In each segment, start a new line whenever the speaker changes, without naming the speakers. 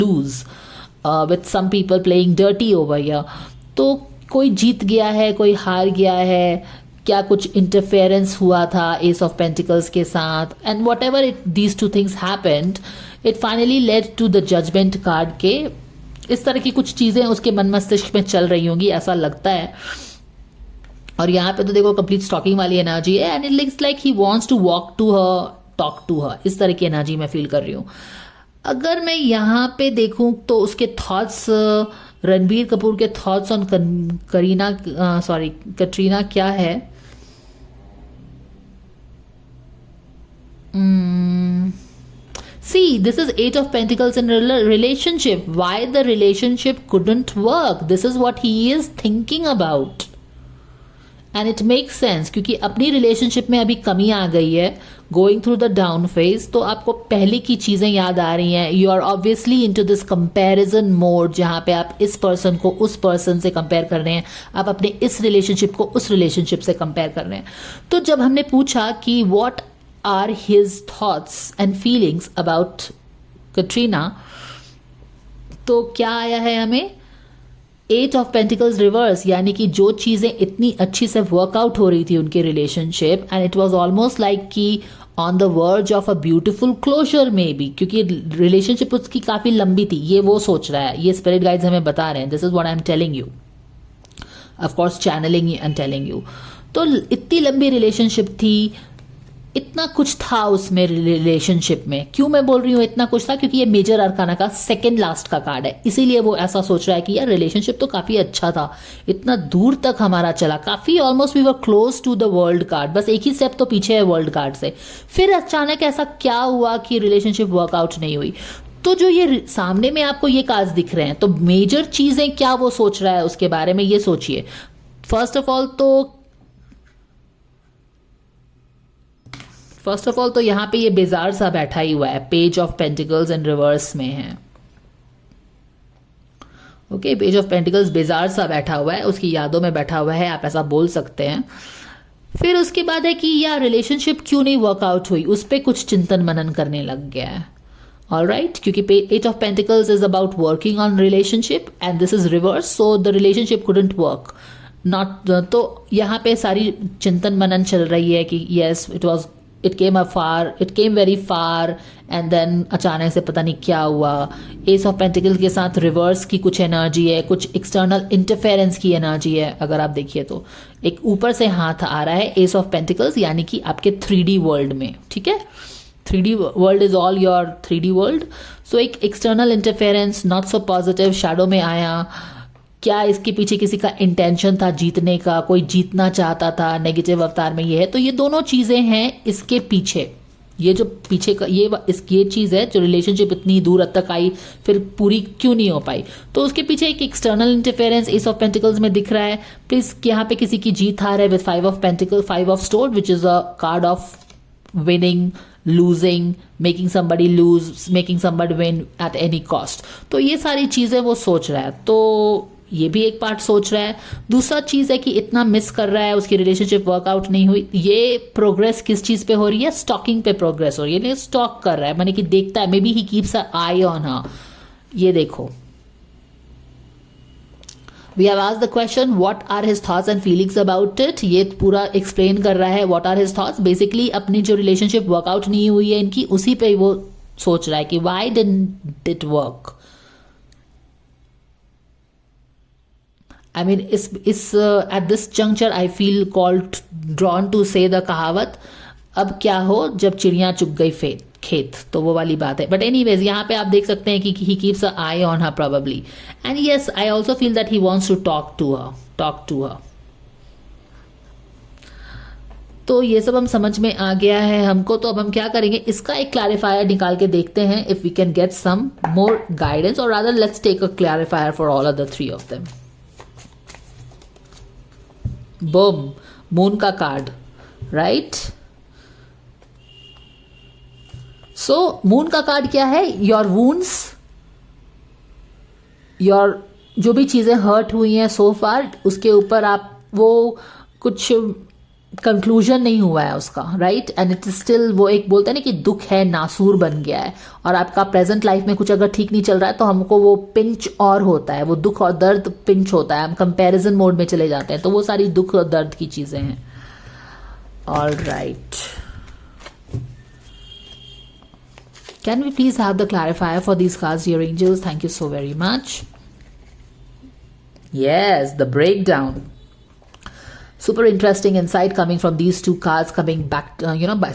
lose with some people playing dirty over here. तो कोई जीत गया है, कोई हार गया है, क्या कुछ इंटरफेरेंस हुआ था एस ऑफ पेंटिकल्स के साथ, and whatever it these two things happened, it finally led to the judgement card के इस तरह की कुछ चीजें उसके मन मस्तिष्क में चल रही होंगी, ऐसा लगता है. और यहाँ पे तो देखो कंप्लीट स्टॉकिंग वाली एनर्जी है, and it looks like he wants to walk to her, talk to her, इस तरह की एनर्जी मैं फील कर रही हूँ. अगर मैं यहाँ पे देखूं तो उसके थॉट्स, रणबीर कपूर के थॉट्स ऑन कटरीना क्या है. See, this is Eight of Pentacles in relationship. Why the relationship couldn't work? This is what he is thinking about. And it makes sense क्योंकि अपनी रिलेशनशिप में अभी कमी आ गई है, going through the down phase. तो आपको पहले की चीजें याद आ रही हैं. You are obviously into this comparison mode, जहां पे आप इस पर्सन को उस पर्सन से कंपेयर कर रहे हैं, आप अपने इस रिलेशनशिप को उस रिलेशनशिप से कंपेयर कर रहे हैं. तो जब हमने पूछा कि what are his thoughts and feelings about Katrina, तो क्या आया है हमें, एट ऑफ पेंटिकल्स रिवर्स, यानी कि जो चीजें इतनी अच्छी से वर्कआउट हो रही थी उनके relationship, and it was almost like कि on the verge of a beautiful closure में भी, क्योंकि रिलेशनशिप उसकी काफी लंबी थी, ये वो सोच रहा है, ये स्पिरिट गाइड्स हमें बता रहे हैं. This is what I am telling you, of course channelling and telling you. तो इतनी लंबी रिलेशनशिप थी, इतना कुछ था उसमें रिलेशनशिप में. क्यों मैं बोल रही हूँ इतना कुछ था, क्योंकि ये मेजर अरकाना का सेकंड लास्ट का कार्ड है, इसीलिए वो ऐसा सोच रहा है कि यार रिलेशनशिप तो काफी अच्छा था, इतना दूर तक हमारा चला, काफी almost we were close to the world card, बस एक ही स्टेप तो पीछे है वर्ल्ड कार्ड से. फिर अचानक ऐसा क्या हुआ कि रिलेशनशिप वर्कआउट नहीं हुई. तो जो ये सामने में आपको ये कार्ड्स दिख रहे हैं, तो मेजर चीजें क्या वो सोच रहा है उसके बारे में, ये सोचिए. फर्स्ट ऑफ ऑल तो यहाँ पे ये बेजार सा बैठा ही हुआ है, page of pentacles in reverse में है. ओके, पेज ऑफ पेंटिकल्स बेजार सा बैठा हुआ है, उसकी यादों में बैठा हुआ है, आप ऐसा बोल सकते हैं. फिर उसके बाद है कि यार रिलेशनशिप क्यों नहीं वर्कआउट हुई, उस पर कुछ चिंतन मनन करने लग गया है. ऑलराइट, क्योंकि eight of pentacles is about working on relationship and this is reverse, so the relationship couldn't work not. तो यहाँ पे सारी चिंतन मनन चल रही है कि yes it came very far, and then अचानक से पता नहीं क्या हुआ. एस ऑफ पेंटिकल के साथ रिवर्स की कुछ एनर्जी है, कुछ एक्सटर्नल इंटरफेरेंस की एनर्जी है. अगर आप देखिए तो एक ऊपर से हाथ आ रहा है एस ऑफ पेंटिकल्स, यानी कि आपके 3D वर्ल्ड में. ठीक है, 3D world is all your 3D world. So एक external interference not so positive shadow में आया. क्या इसके पीछे किसी का इंटेंशन था जीतने का, कोई जीतना चाहता था, नेगेटिव अवतार में ये है. तो ये दोनों चीजें हैं इसके पीछे, ये जो पीछे का ये चीज है जो रिलेशनशिप इतनी दूर तक आई, फिर पूरी क्यों नहीं हो पाई. तो उसके पीछे एक external interference S of pentacles में दिख रहा है. प्लीज यहाँ पे किसी की जीत हार है with 5 of pentacle, 5 of swords, which is a card of winning, losing, making somebody lose, making somebody win at any cost. तो ये सारी चीजें वो सोच रहा है. तो ये भी एक पार्ट सोच रहा है. दूसरा चीज है कि इतना मिस कर रहा है, उसकी रिलेशनशिप वर्कआउट नहीं हुई. ये प्रोग्रेस किस चीज पे हो रही है, स्टॉकिंग पे प्रोग्रेस हो रही है. स्टॉक कर रहा है, माने कि देखता है, may be he keeps a eye on her. ये देखो, we have asked the question what are his thoughts and feelings about it. ये पूरा एक्सप्लेन कर रहा है what are his thoughts. Basically अपनी जो रिलेशनशिप वर्कआउट नहीं हुई है इनकी, उसी पे वो सोच रहा है कि why didn't it work. I mean, at this juncture, I feel drawn to say the कहावत, अब क्या हो जब चिड़िया चुग गई खेत. तो वो वाली बात है. बट एनीवेज यहाँ पे आप देख सकते हैं कि he keeps an eye on her probably. And yes, I also feel that he wants to talk to her. तो ये सब हम समझ में आ गया है हमको. तो अब हम क्या करेंगे, इसका एक क्लैरिफायर निकाल के देखते हैं if we can get some more guidance, or rather let's take a clarifier for all of the 3 of them. Boom, moon का कार्ड, राइट. सो मून का कार्ड क्या है, योर वुंड्स, योर जो भी चीजें हर्ट हुई हैं सो फार, उसके ऊपर आप वो कुछ कंक्लूजन नहीं हुआ है उसका, राइट, एंड इट स्टिल, वो एक बोलते हैं ना कि दुख है नासूर बन गया है, और आपका प्रेजेंट लाइफ में कुछ अगर ठीक नहीं चल रहा है तो हमको वो पिंच और होता है, वो दुख और दर्द पिंच होता है, हम कंपैरिजन मोड में चले जाते हैं, तो वो सारी दुख और दर्द की चीजें हैं. All right, can we please have the clarifier for these cards dear angels? Thank you so very much. Yes, the breakdown. Super interesting insight coming from these two cards coming back,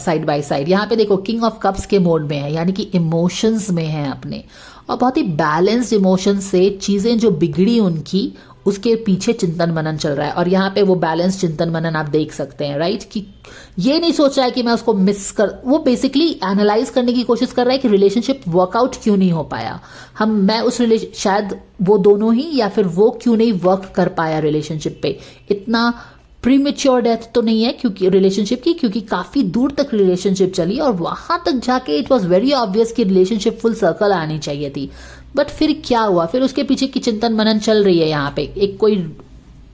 side by side. यहाँ पे देखो king of cups के mode में है, यानी कि emotions में है अपने, और बहुत ही बैलेंस्ड इमोशन से चीजें जो बिगड़ी उनकी, उसके पीछे चिंतन मनन चल रहा है. और यहाँ पे वो बैलेंस चिंतन मनन आप देख सकते हैं, राइट, कि ये नहीं सोच रहा है कि मैं उसको मिस कर, वो बेसिकली एनालाइज करने की कोशिश कर रहा है कि रिलेशनशिप वर्कआउट क्यों नहीं हो पाया, मैं उस शायद वो दोनों ही, या फिर वो क्यों नहीं वर्क कर पाया रिलेशनशिप पे. इतना प्रीमेच्योर डेथ तो नहीं है क्योंकि रिलेशनशिप की, क्योंकि काफी दूर तक रिलेशनशिप चली और वहां तक जाके इट वॉज वेरी ऑब्वियस कि रिलेशनशिप फुल सर्कल आनी चाहिए थी. बट फिर क्या हुआ, फिर उसके पीछे की चिंतन मनन चल रही है. यहाँ पे एक कोई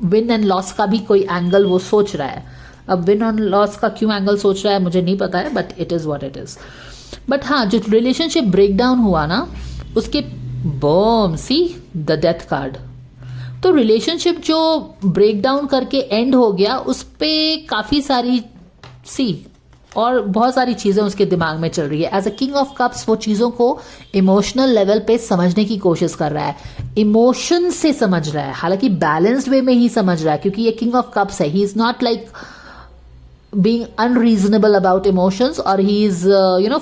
विन एंड लॉस का भी कोई एंगल वो सोच रहा है. अब विन एंड लॉस का क्यों एंगल सोच रहा है मुझे नहीं पता है, but it is what it is. But हाँ, जो रिलेशनशिप ब्रेकडाउन हुआ ना, उसके बॉम सी द डेथ कार्ड, तो रिलेशनशिप जो ब्रेकडाउन करके एंड हो गया, उस पे काफी सारी और बहुत सारी चीजें उसके दिमाग में चल रही है. As a king of cups वो चीजों को इमोशनल लेवल पे समझने की कोशिश कर रहा है, इमोशन से समझ रहा है, हालांकि बैलेंस्ड वे में ही समझ रहा है, क्योंकि ये किंग ऑफ कप्स है. He is not like being unreasonable about emotions or he is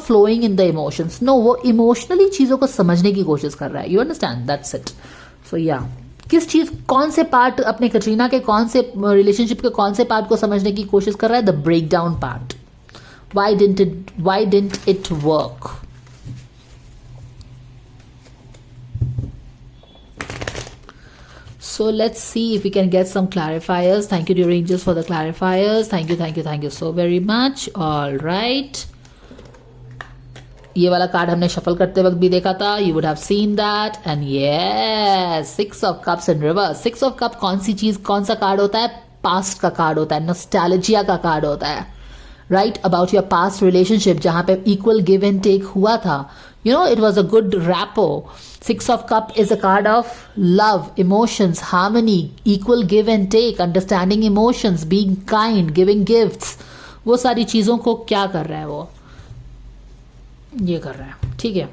flowing in the emotions. No, वो emotionally चीजों को समझने की कोशिश कर रहा है. You understand? That's it. So yeah, किस चीज, कौन से पार्ट, अपने कटरीना के कौन से रिलेशनशिप के कौन से पार्ट को समझने की कोशिश कर रहा है? The breakdown part. Why didn't it work? So let's see if we can get some clarifiers. Thank you dear angels for the clarifiers. Thank you so very much. All right, ये वाला card हमने shuffle करते वक्त भी देखा था. You would have seen that. And yes, 6 of cups in reverse. 6 of cup कौन सी चीज, कौन सा कार्ड होता है? पास्ट का कार्ड होता है, नॉस्टैल्जिया का कार्ड होता है, right, about your past relationship जहां पे इक्वल गिव एंड टेक हुआ था. It was a good rapport. 6 of cup is a card of love, emotions, harmony, equal give and take, understanding emotions, being kind, giving gifts. वो सारी चीजों को क्या कर रहा है, वो ये कर रहा है. ठीक है,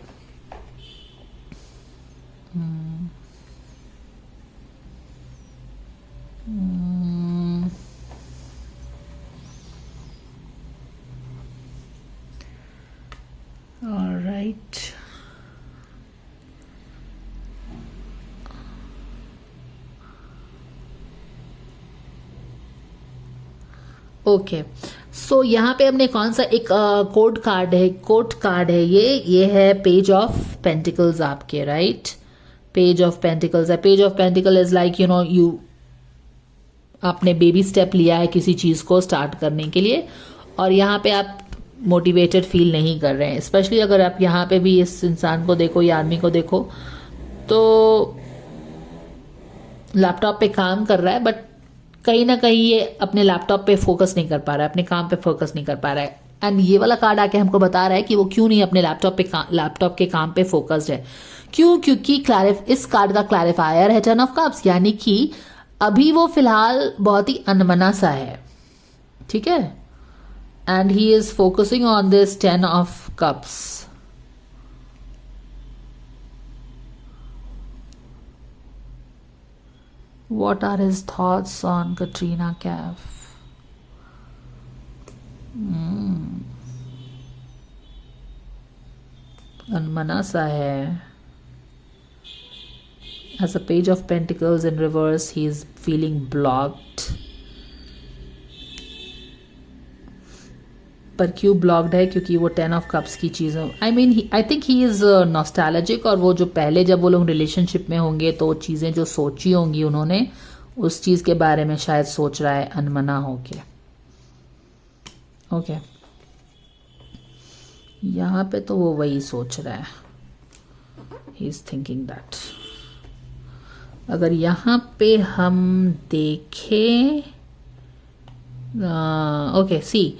all right. ओके, सो यहाँ पे हमने कौन सा एक कोड कार्ड है, ये है पेज ऑफ पेंटिकल्स आपके, राइट, पेज ऑफ पेंटिकल्स है. Page of pentacle is like you आपने बेबी स्टेप लिया है किसी चीज को स्टार्ट करने के लिए, और यहाँ पे आप मोटिवेटेड फील नहीं कर रहे हैं. स्पेशली अगर आप यहाँ पे भी इस इंसान को देखो या आदमी को देखो, तो लैपटॉप पे काम कर रहा है, बट कहीं ना कहीं ये अपने लैपटॉप पे फोकस नहीं कर पा रहा है, अपने काम पे फोकस नहीं कर पा रहा है. एंड ये वाला कार्ड आके हमको बता रहा है कि वो क्यों नहीं अपने लैपटॉप के काम पे फोकस्ड है. क्यों? क्योंकि इस कार्ड का क्लैरिफायर है 10 ऑफ कप्स, यानी कि अभी वो फिलहाल बहुत ही अनमना सा है. ठीक है, and he is focusing on this 10 of cups. What are his thoughts on Katrina Kaif? अनमना सा है. As a page of pentacles in reverse, he is feeling blocked. पर क्यों ब्लॉक्ड है? क्योंकि वो 10 ऑफ कप्स की चीज़, I think he is nostalgic, और वो जो पहले जब वो लोग रिलेशनशिप में होंगे तो चीज़ें जो सोची होंगी उन्होंने, उस चीज़ के बारे में शायद सोच रहा है अनमना होके. ओके, यहाँ पे तो वो वही सोच रहा है, ही इज थिंकिंग दैट. अगर यहाँ पे हम देखें, ओके सी,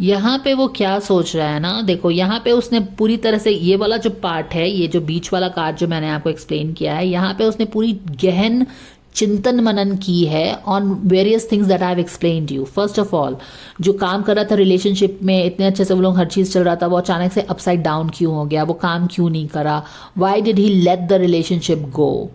यहाँ पे वो क्या सोच रहा है ना, देखो यहाँ पे उसने पूरी तरह से ये वाला जो पार्ट है, ये जो बीच वाला कार्ड जो मैंने आपको एक्सप्लेन किया है, यहाँ पे उसने पूरी गहन चिंतन मनन की है on various things that I have explained you. First of all, जो काम कर रहा था रिलेशनशिप में, इतने अच्छे से वो लोग हर चीज़ चल रहा था, वो अचानक से अपसाइड डाउन क्यों हो गया, वो काम क्यों नहीं करा, why did he let the relationship go.